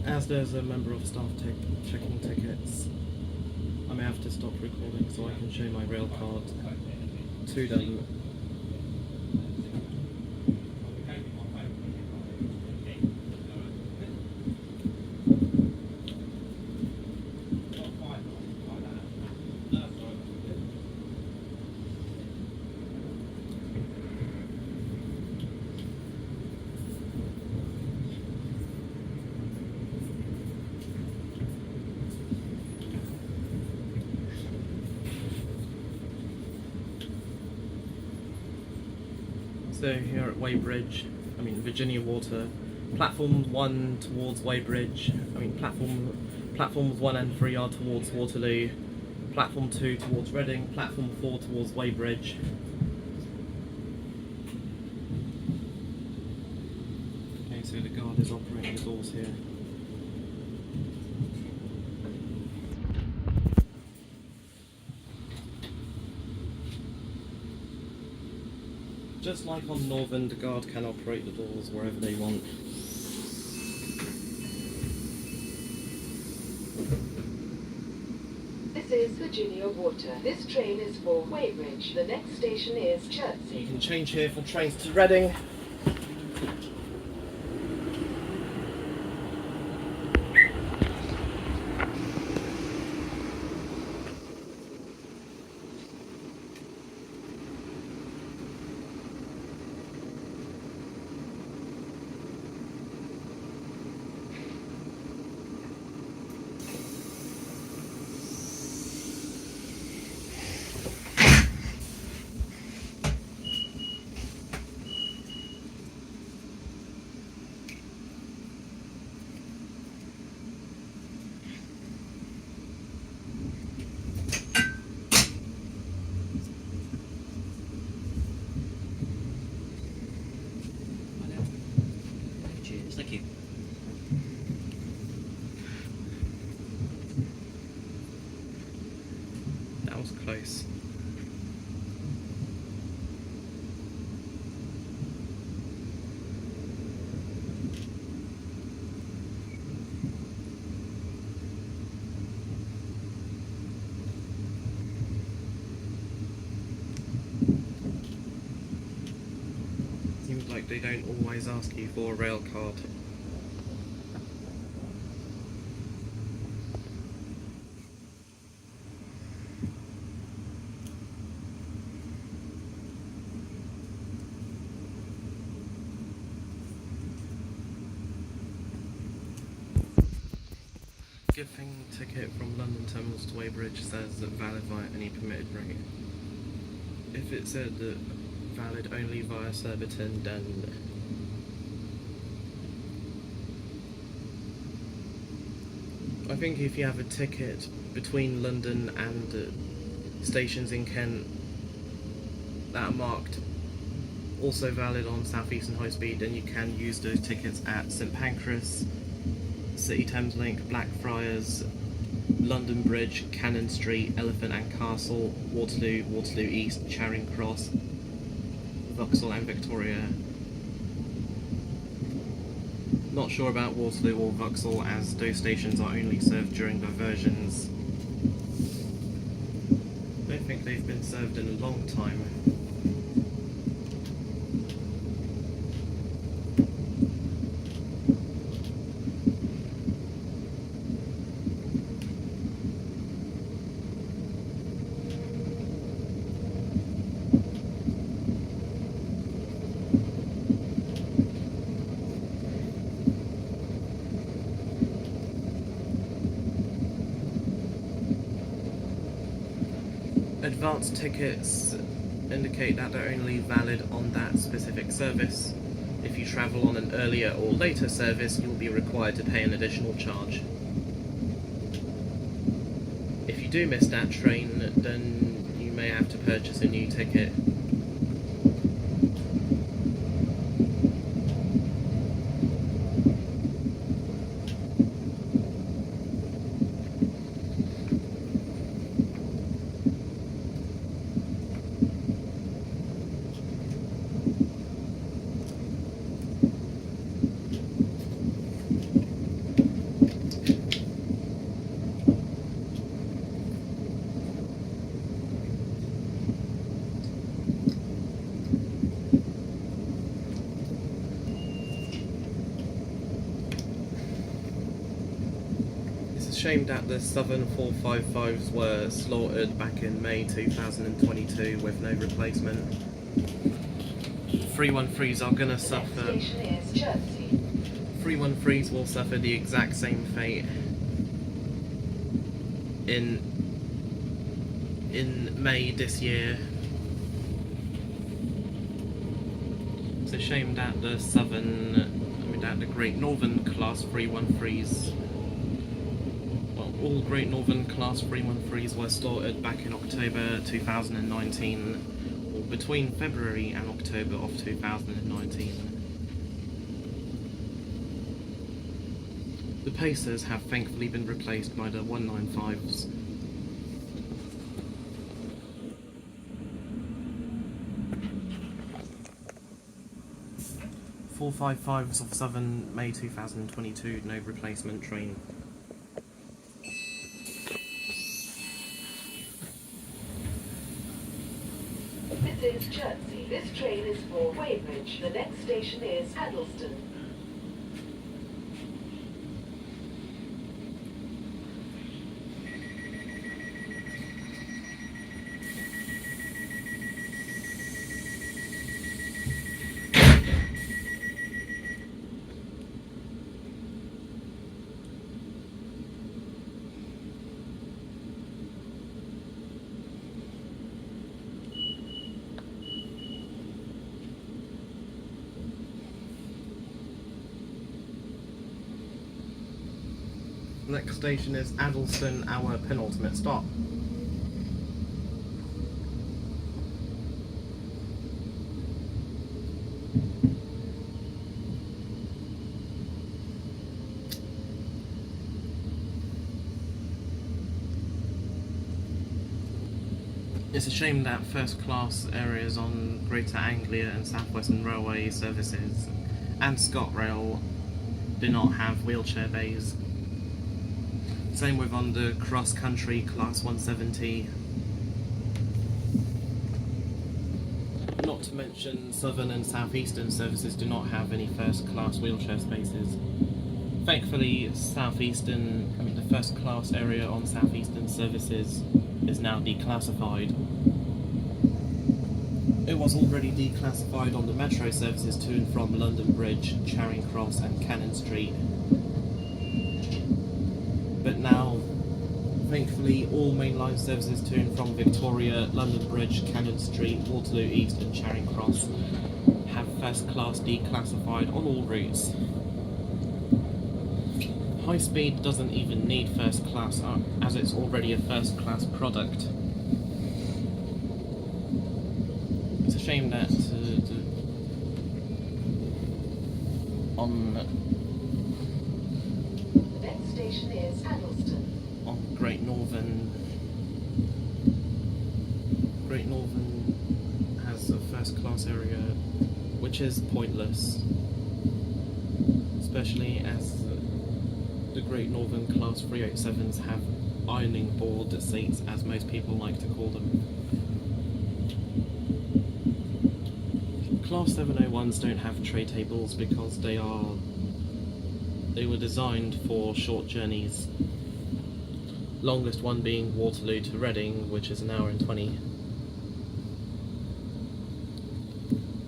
As there's a member of staff checking tickets, I may have to stop recording so I can show my rail card to them. So here at Weybridge, Virginia Water, platform 1 towards Weybridge, platforms 1 and 3 are towards Waterloo, platform 2 towards Reading, platform 4 towards Weybridge. Okay, so the guard is operating the doors here. Just like on Northern, the guard can operate the doors wherever they want. This is Virginia Water. This train is for Weybridge. The next station is Chessington. You can change here for trains to Reading. Thank you. That was close. Seems like they don't always ask you for a rail card. Giving ticket from London terminals to Weybridge says that valid via any permitted rate. If it said that valid only via Surbiton, then I think if you have a ticket between London and stations in Kent that are marked also valid on Southeastern High Speed, then you can use those tickets at St Pancras, City Thames Link, Blackfriars, London Bridge, Cannon Street, Elephant and Castle, Waterloo, Waterloo East, Charing Cross, Vauxhall and Victoria. Not sure about Waterloo or Vauxhall, as those stations are only served during diversions. I don't think they've been served in a long time. advance tickets indicate that they're only valid on that specific service. If you travel on an earlier or later service, you'll be required to pay an additional charge. If you do miss that train, then you may have to purchase a new ticket. Shame that the Southern 455s were slaughtered back in May 2022 with no replacement. 313s are gonna suffer. 313s will suffer the exact same fate in May this year. It's a shame that the that the Great Northern Class 313s, all Great Northern Class 313s were slaughtered back in October 2019, or between February and October of 2019. The Pacers have thankfully been replaced by the 195s. .455s of Southern, May 2022, no replacement train. This is Chertsey. This train is for Weybridge. The next station is Addleston. Next station is Addleston, our penultimate stop. It's a shame that first class areas on Greater Anglia and South Western Railway services and ScotRail do not have wheelchair bays. Same with on the cross-country Class 170. Not to mention Southern and Southeastern services do not have any first-class wheelchair spaces. Thankfully, the first-class area on Southeastern services is now declassified. It was already declassified on the metro services to and from London Bridge, Charing Cross and Cannon Street. But now, thankfully, all mainline services to and from Victoria, London Bridge, Cannon Street, Waterloo East and Charing Cross have first class declassified on all routes. High speed doesn't even need first class as it's already a first class product. It's a shame that on Station is Addleston. On Great Northern has a first class area, which is pointless, especially as the Great Northern Class 387s have ironing board seats, as most people like to call them. Class 701s don't have tray tables because they were designed for short journeys, longest one being Waterloo to Reading, which is an hour and 20.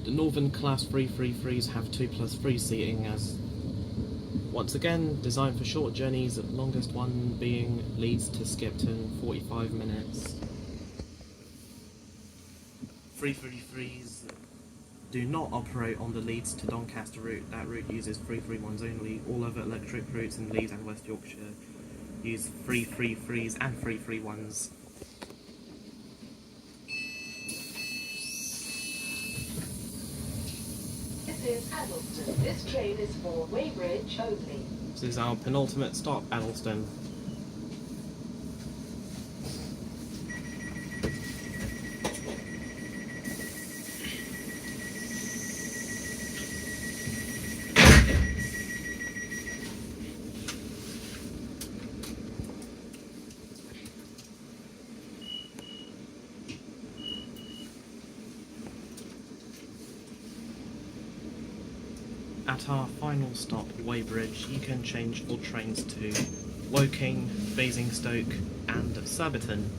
The Northern Class 333s have 2+3 seating, as once again designed for short journeys, longest one being Leeds to Skipton, 45 minutes. 333s do not operate on the Leeds to Doncaster route. That route uses 331s only. All other electric routes in Leeds and West Yorkshire use 333s and 331s. This is Addleston. This train is for Weybridge only. This is our penultimate stop, Addleston. At our final stop, Weybridge, you can change all trains to Woking, Basingstoke and Surbiton.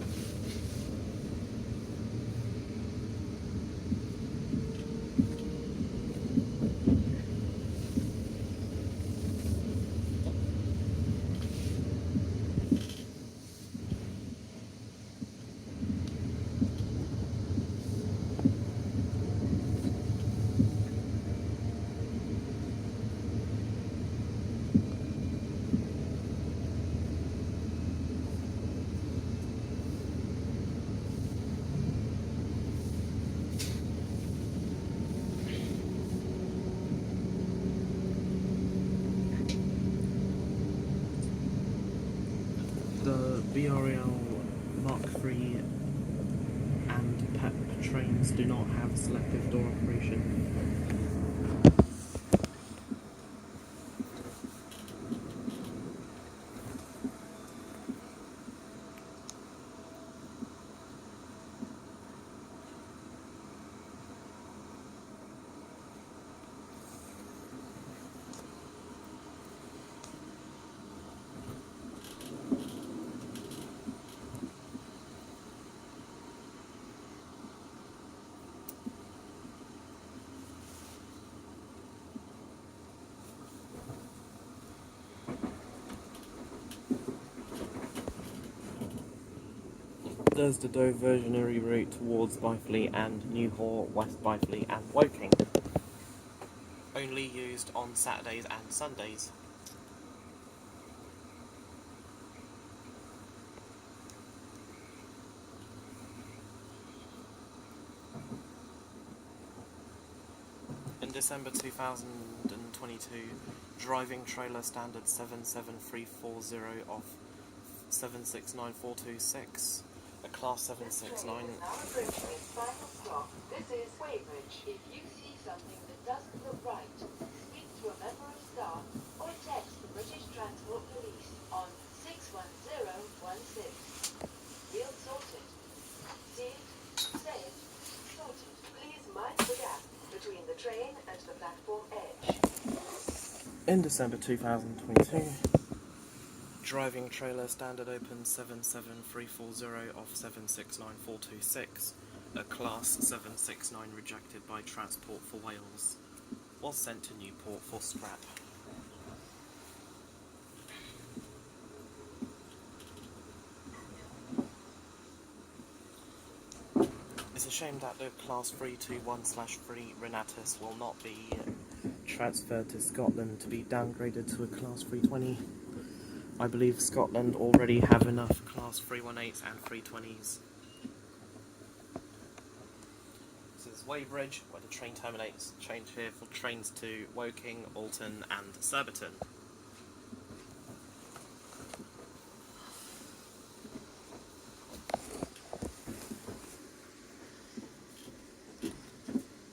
The BRL Mark III and PEP trains do not have selective door operation. There's the diversionary route towards Byfleet and Newhall, West Byfleet and Woking. Only used on Saturdays and Sundays. In December 2022, driving trailer standard 77340 of 769426. A Class 769. This is Weybridge. If you see something that doesn't look right, speak to a member of staff or text the British Transport Police on 61016. We'll sort it. See it, say it, sort it. Please mind the gap between the train and the platform edge. In December 2022, driving trailer standard open 77340 of 769426, a Class 769 rejected by Transport for Wales, was sent to Newport for scrap. It's a shame that the Class 321/3 Renatus will not be transferred to Scotland to be downgraded to a Class 320. I believe Scotland already have enough Class 318s and 320s. This is Weybridge, where the train terminates. Change here for trains to Woking, Alton and Surbiton.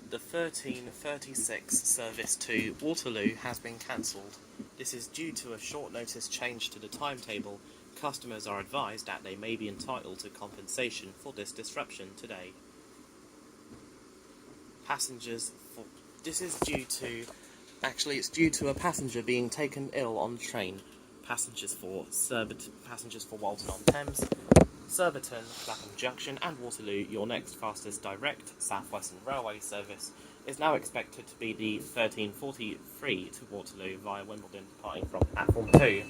The 1336 service to Waterloo has been cancelled. This is due to a short notice change to the timetable. Customers are advised that they may be entitled to compensation for this disruption today. It's due to a passenger being taken ill on the train. Passengers for Walton on Thames, Surbiton, Clapham Junction and Waterloo, your next fastest direct South Western Railway service, is now expected to be the 1343 to Waterloo via Wimbledon, departing from platform 2.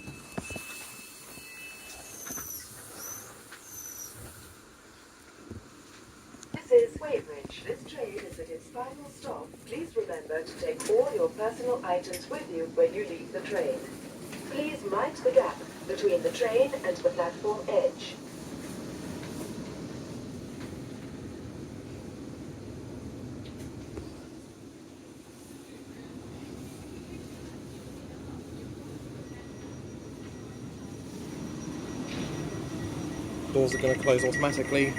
This is Weybridge. This train is at its final stop, please remember to take all your personal items with you when you leave the train. Please mind the gap between the train and the platform edge. Doors are going to close automatically